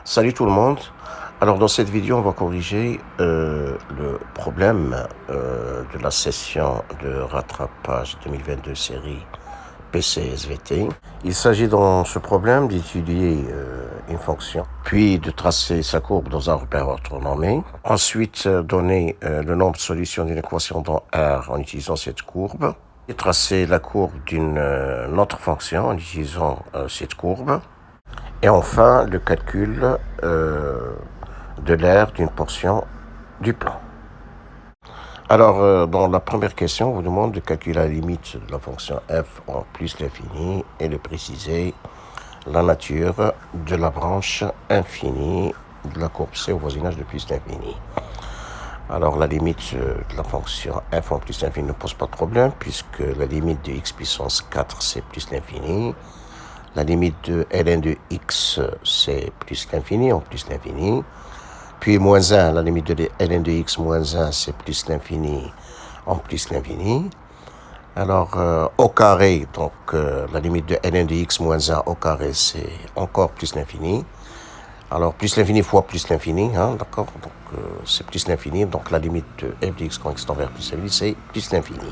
Salut tout le monde. Alors dans cette vidéo, on va corriger le problème de la session de rattrapage 2022 série PCSVT. Il s'agit dans ce problème d'étudier une fonction, puis de tracer sa courbe dans un repère orthonormé. Ensuite, donner le nombre de solutions d'une équation dans R en utilisant cette courbe. Et tracer la courbe d'une autre fonction en utilisant cette courbe. Et enfin, le calcul de l'aire d'une portion du plan. Alors, dans la première question, on vous demande de calculer la limite de la fonction f en plus l'infini et de préciser la nature de la branche infinie de la courbe C au voisinage de plus l'infini. Alors, la limite de la fonction f en plus l'infini ne pose pas de problème puisque la limite de x puissance 4, c'est plus l'infini. La limite de ln de x, c'est plus l'infini, en plus l'infini. Puis moins 1, la limite de ln de x moins 1, c'est plus l'infini, en plus l'infini. Alors, au carré, donc la limite de ln de x moins 1 au carré, c'est encore plus l'infini. Alors, plus l'infini fois plus l'infini, hein, d'accord? Donc, c'est plus l'infini. Donc, la limite de f de x quand x tend vers plus l'infini, c'est plus l'infini.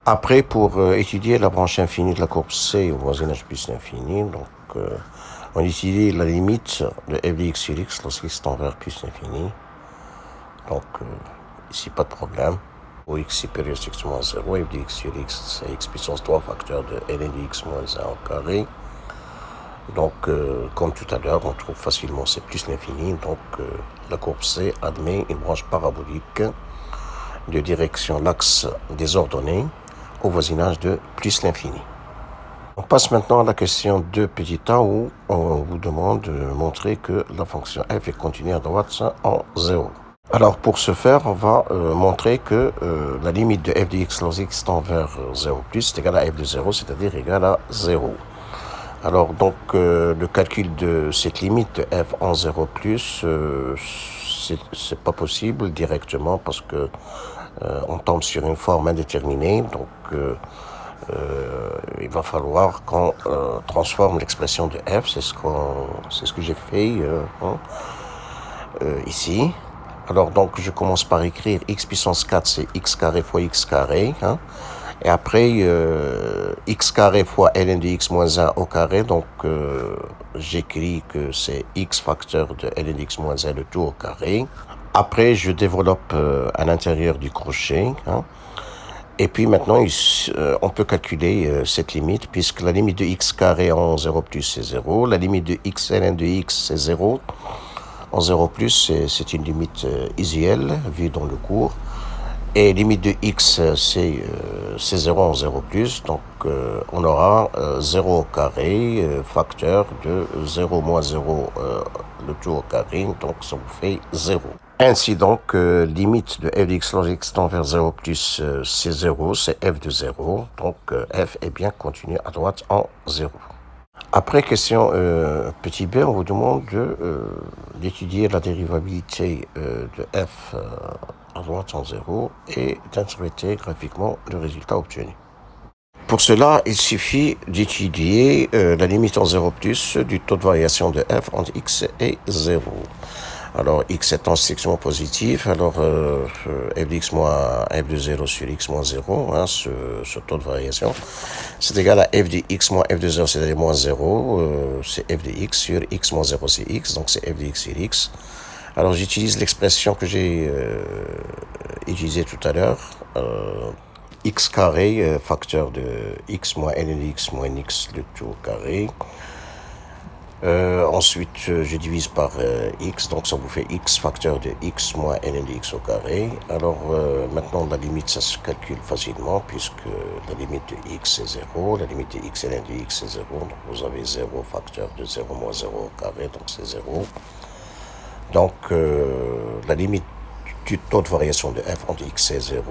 Après, pour étudier la branche infinie de la courbe C au voisinage plus l'infini, donc on utilise la limite de f de x sur x lorsqu'x tend vers plus l'infini. Donc ici, pas de problème. Pour x supérieur à x moins 0, f de x sur x, c'est x puissance 3 facteur de ln de x moins 1 au carré. Donc, comme tout à l'heure, on trouve facilement c'est plus l'infini. Donc, la courbe C admet une branche parabolique de direction l'axe des ordonnées au voisinage de plus l'infini. On passe maintenant à la question 2 petit a où on vous demande de montrer que la fonction f est continue à droite en 0. Alors pour ce faire, on va montrer que la limite de f de x lorsque x tend vers 0 plus est égale à f de 0, c'est-à-dire égale à 0. Alors donc le calcul de cette limite de f en 0 plus, c'est pas possible directement parce que on tombe sur une forme indéterminée, donc il va falloir qu'on transforme l'expression de f, c'est ce que j'ai fait ici. Alors donc je commence par écrire x puissance 4, c'est x carré fois x carré, hein, et après x carré fois ln de x moins 1 au carré, donc j'écris que c'est x facteur de ln de x moins 1 le tout au carré. Après, je développe à l'intérieur du crochet. Hein. Et puis maintenant, on peut calculer cette limite, puisque la limite de x carré en 0 plus, c'est 0. La limite de x ln de x, c'est 0. En 0 plus, c'est une limite usuelle, vue dans le cours. Et limite de x, c'est 0 en 0 plus. Donc, on aura 0 au carré, facteur de 0 moins 0, le tout au carré. Donc, ça vous fait 0. Ainsi donc, limite de f de x lorsque x tend vers 0 plus, c'est 0, c'est f de 0. Donc, f est bien continu à droite en 0. Après, question petit b, on vous demande d'étudier la dérivabilité de f à droite en 0 et d'interpréter graphiquement le résultat obtenu. Pour cela, il suffit d'étudier la limite en 0 plus du taux de variation de f entre x et 0. Alors, x étant strictement positif, alors f de x moins f de 0 sur x moins 0, hein, ce taux de variation, c'est égal à f de x moins f de 0, c'est-à-dire moins 0, c'est f de x sur x moins 0, c'est x, donc c'est f de x sur x. Alors, j'utilise l'expression que j'ai utilisée tout à l'heure, x carré, facteur de x moins ln de x moins x, le tout au carré. Ensuite, je divise par x, donc ça vous fait x facteur de x moins ln de x au carré. Alors maintenant, la limite, ça se calcule facilement puisque la limite de x est 0, la limite de x ln de x est 0, donc vous avez 0 facteur de 0 moins 0 au carré, donc c'est 0. Donc la limite du taux de variation de f entre x et 0,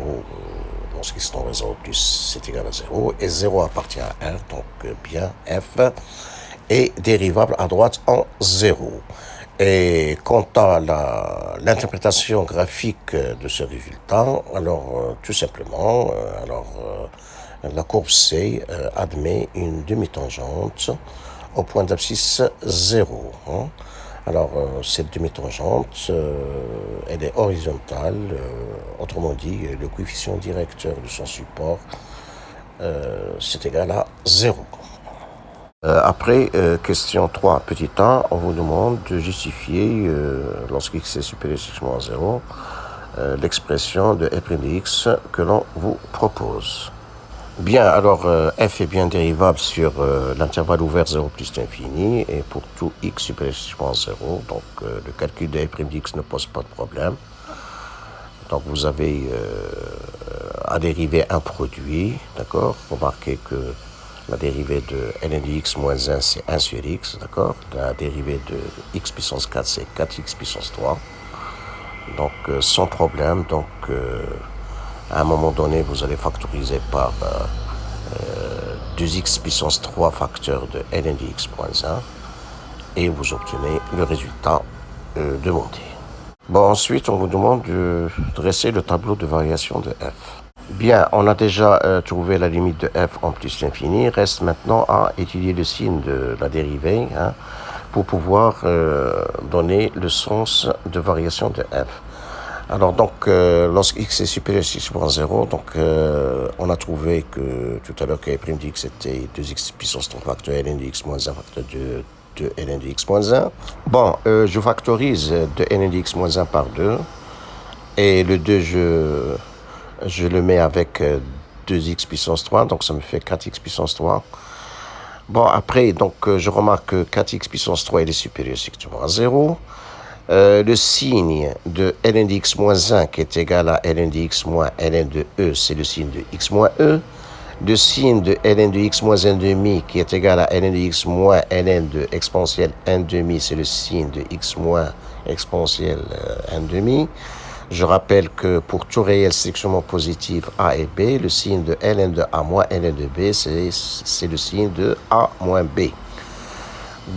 lorsqu'il se tend vers 0 plus, c'est égal à 0, et 0 appartient à 1, donc bien f est dérivable à droite en 0. Et quant à l'interprétation graphique de ce résultat, alors tout simplement, la courbe C admet une demi-tangente au point d'abscisse 0. Hein. Alors, cette demi-tangente, elle est horizontale, autrement dit, le coefficient directeur de son support, c'est égal à 0. Après, question 3, petit a, on vous demande de justifier, lorsque x est supérieur à 0, l'expression de f' de x que l'on vous propose. Bien, alors f est bien dérivable sur l'intervalle ouvert 0 plus l'infini et pour tout x supérieur à 0, donc le calcul de f' de x ne pose pas de problème. Donc vous avez à dériver un produit, d'accord? Remarquez que la dérivée de ln de x moins 1 c'est 1 sur x, d'accord? La dérivée de x puissance 4 c'est 4x puissance 3. Donc sans problème, donc à un moment donné vous allez factoriser par 2x puissance 3 facteur de ln de x moins 1 et vous obtenez le résultat demandé. Bon, ensuite on vous demande de dresser le tableau de variation de f. Bien, on a déjà trouvé la limite de f en plus l'infini. Reste maintenant à étudier le signe de la dérivée hein, pour pouvoir donner le sens de variation de f. Alors donc, lorsque x est supérieur à 6.0, donc on a trouvé que tout à l'heure que f' de x était 2x puissance 3 facteur ln de x moins 1 facteur de ln de x moins 1. Bon, je factorise de ln de x moins 1 par 2 et le 2 je le mets avec 2x puissance 3, donc ça me fait 4x puissance 3. Bon, après, donc je remarque que 4x puissance 3 est supérieur strictement à 0. Le signe de ln de x moins 1 qui est égal à ln de x moins ln de e, c'est le signe de x moins e. Le signe de ln de x moins 1 demi qui est égal à ln de x moins ln de exponentielle 1 demi, c'est le signe de x moins exponentielle 1 demi. Je rappelle que pour tout réel strictement positif A et B, le signe de ln de A moins ln de B, c'est le signe de A moins B.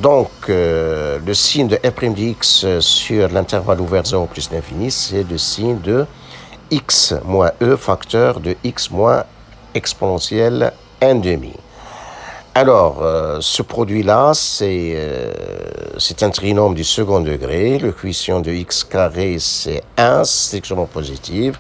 Donc, le signe de f' de x sur l'intervalle ouvert 0 plus l'infini, c'est le signe de x moins e facteur de x moins exponentielle 1 demi. Alors, ce produit-là, c'est un trinôme du second degré. Le coefficient de x carré, c'est 1, strictement positif.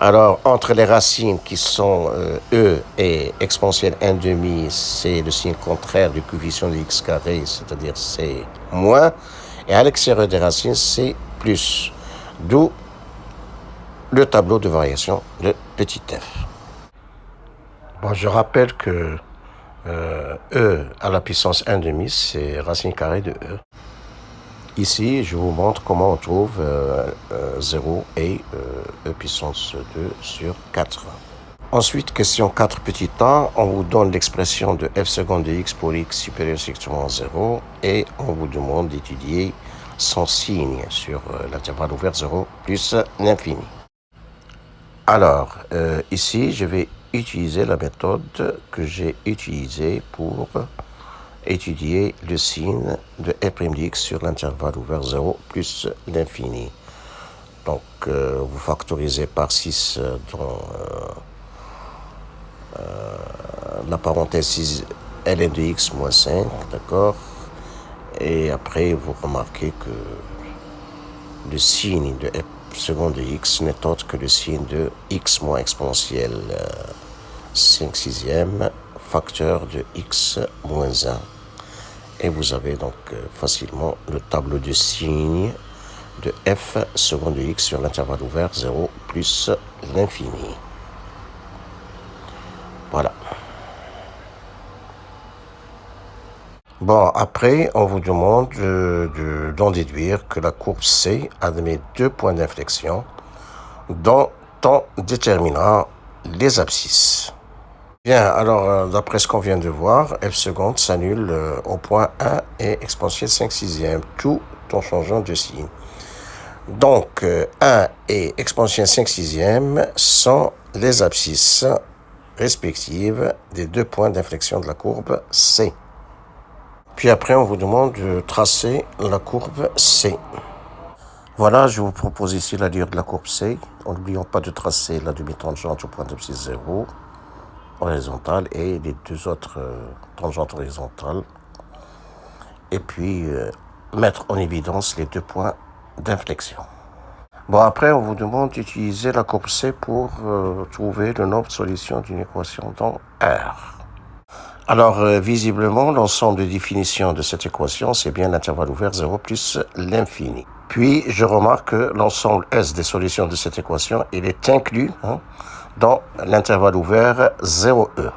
Alors, entre les racines qui sont e et exponentielle 1 demi, c'est le signe contraire du coefficient de x carré, c'est-à-dire c'est moins. Et à l'extérieur des racines, c'est plus. D'où le tableau de variation de petit f. Bon, je rappelle que e à la puissance 1 demi, c'est racine carrée de e. Ici, je vous montre comment on trouve 0 et e puissance 2 sur 4. Ensuite, question 4 petit a, on vous donne l'expression de f seconde de x pour x supérieur strictement à 0 et on vous demande d'étudier son signe sur l'intervalle ouvert 0 plus l'infini. Alors, ici, je vais utiliser la méthode que j'ai utilisée pour étudier le signe de f' de x sur l'intervalle ouvert 0 plus l'infini. Donc, vous factorisez par 6 dans la parenthèse 6 ln de x moins 5, d'accord? Et après, vous remarquez que le signe de f seconde de x n'est autre que le signe de x moins exponentielle 5 sixièmes facteur de x moins 1. Et vous avez donc facilement le tableau de signes de f seconde de x sur l'intervalle ouvert 0 plus l'infini. Voilà. Bon, après, on vous demande d'en déduire que la courbe C admet 2 points d'inflexion dont on déterminera les abscisses. Bien, alors, d'après ce qu'on vient de voir, f seconde s'annule au point 1 et exponentielle 5 sixièmes, tout en changeant de signe. Donc, 1 et exponentielle 5 sixièmes sont les abscisses respectives des 2 points d'inflexion de la courbe C. Puis après, on vous demande de tracer la courbe C. Voilà, je vous propose ici la durée de la courbe C, en n'oubliant pas de tracer la demi-tangente au point d'abscisse 0, horizontale, et les deux autres tangentes horizontales et puis mettre en évidence les 2 points d'inflexion. Bon, après, on vous demande d'utiliser la courbe C pour trouver le nombre de solutions d'une équation dans R. Alors, visiblement, l'ensemble de définitions de cette équation, c'est bien l'intervalle ouvert 0 plus l'infini. Puis, je remarque que l'ensemble S des solutions de cette équation, il est inclus dans l'intervalle ouvert 0E.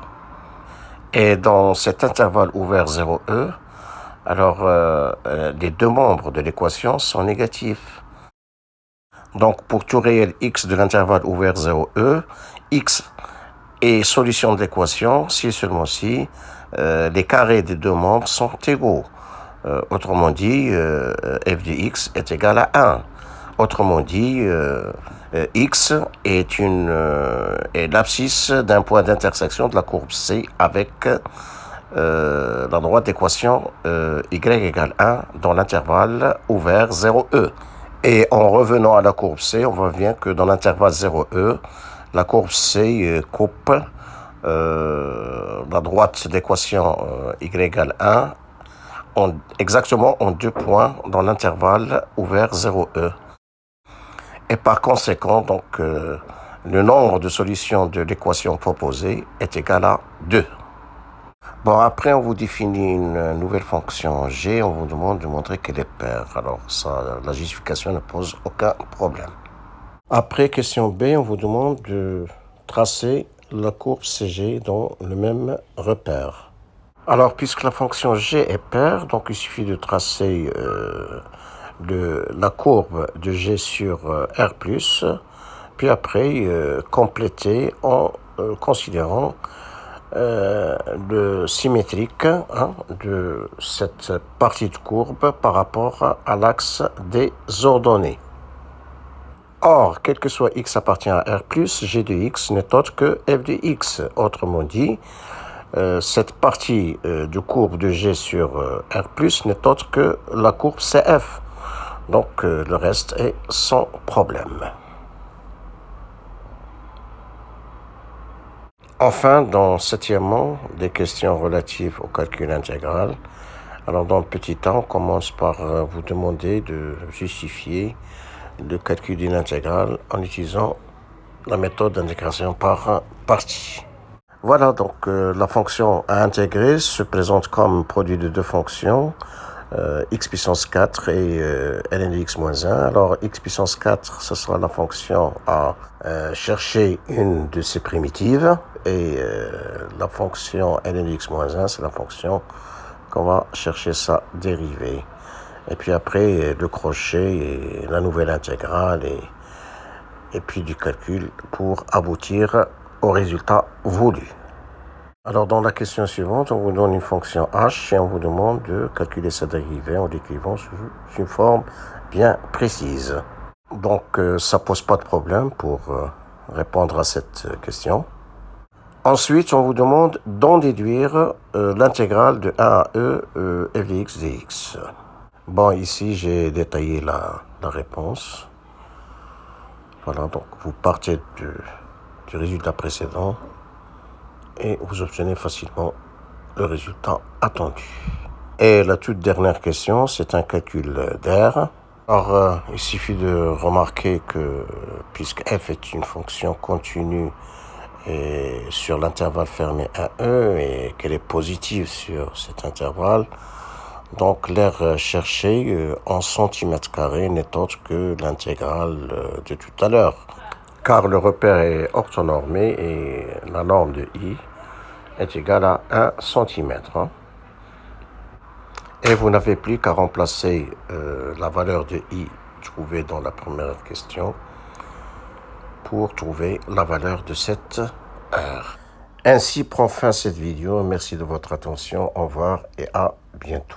Et dans cet intervalle ouvert 0E, alors les 2 membres de l'équation sont négatifs. Donc, pour tout réel x de l'intervalle ouvert 0E, x est solution de l'équation si et seulement si les carrés des 2 membres sont égaux. Autrement dit, f de x est égal à 1. Autrement dit, x est l'abscisse d'un point d'intersection de la courbe C avec la droite d'équation y égale 1 dans l'intervalle ouvert 0E. Et en revenant à la courbe C, on voit bien que dans l'intervalle 0E, la courbe C coupe la droite d'équation y égale 1 exactement en 2 points dans l'intervalle ouvert 0E. Et par conséquent, donc, le nombre de solutions de l'équation proposée est égal à 2. Bon, après, on vous définit une nouvelle fonction g, on vous demande de montrer qu'elle est paire. Alors, ça, la justification ne pose aucun problème. Après, question B, on vous demande de tracer la courbe CG dans le même repère. Alors, puisque la fonction g est paire, donc il suffit de tracer la courbe de g sur R+, puis après compléter en considérant le symétrique de cette partie de courbe par rapport à l'axe des ordonnées. Or, quel que soit x appartient à R+, g de x n'est autre que f de x. Autrement dit, cette partie de courbe de g sur R+, n'est autre que la courbe CF. Donc, le reste est sans problème. Enfin, septièmement, des questions relatives au calcul intégral. Alors, dans le petit temps, on commence par vous demander de justifier le calcul d'une intégrale en utilisant la méthode d'intégration par partie. Voilà, donc la fonction à intégrer se présente comme produit de 2 fonctions, x puissance 4 et ln de x moins 1. Alors, x puissance 4, ce sera la fonction à chercher une de ses primitives. Et la fonction ln de x moins 1, c'est la fonction qu'on va chercher sa dérivée. Et puis après, le crochet et la nouvelle intégrale et puis du calcul pour aboutir au résultat voulu. Alors, dans la question suivante, on vous donne une fonction h et on vous demande de calculer sa dérivée en l'écrivant sous une forme bien précise. Donc, ça pose pas de problème pour répondre à cette question. Ensuite, on vous demande d'en déduire l'intégrale de 1 à e f de x dx. Bon, ici, j'ai détaillé la réponse. Voilà, donc vous partez du résultat précédent et vous obtenez facilement le résultat attendu. Et la toute dernière question, c'est un calcul d'air. Alors, il suffit de remarquer que puisque f est une fonction continue et sur l'intervalle fermé à e et qu'elle est positive sur cet intervalle, donc l'air cherché en centimètres carrés n'est autre que l'intégrale de tout à l'heure, car le repère est orthonormé et la norme de i est égale à 1 centimètre. Et vous n'avez plus qu'à remplacer la valeur de i trouvée dans la première question pour trouver la valeur de cette heure. Ainsi prend fin cette vidéo. Merci de votre attention. Au revoir et à bientôt.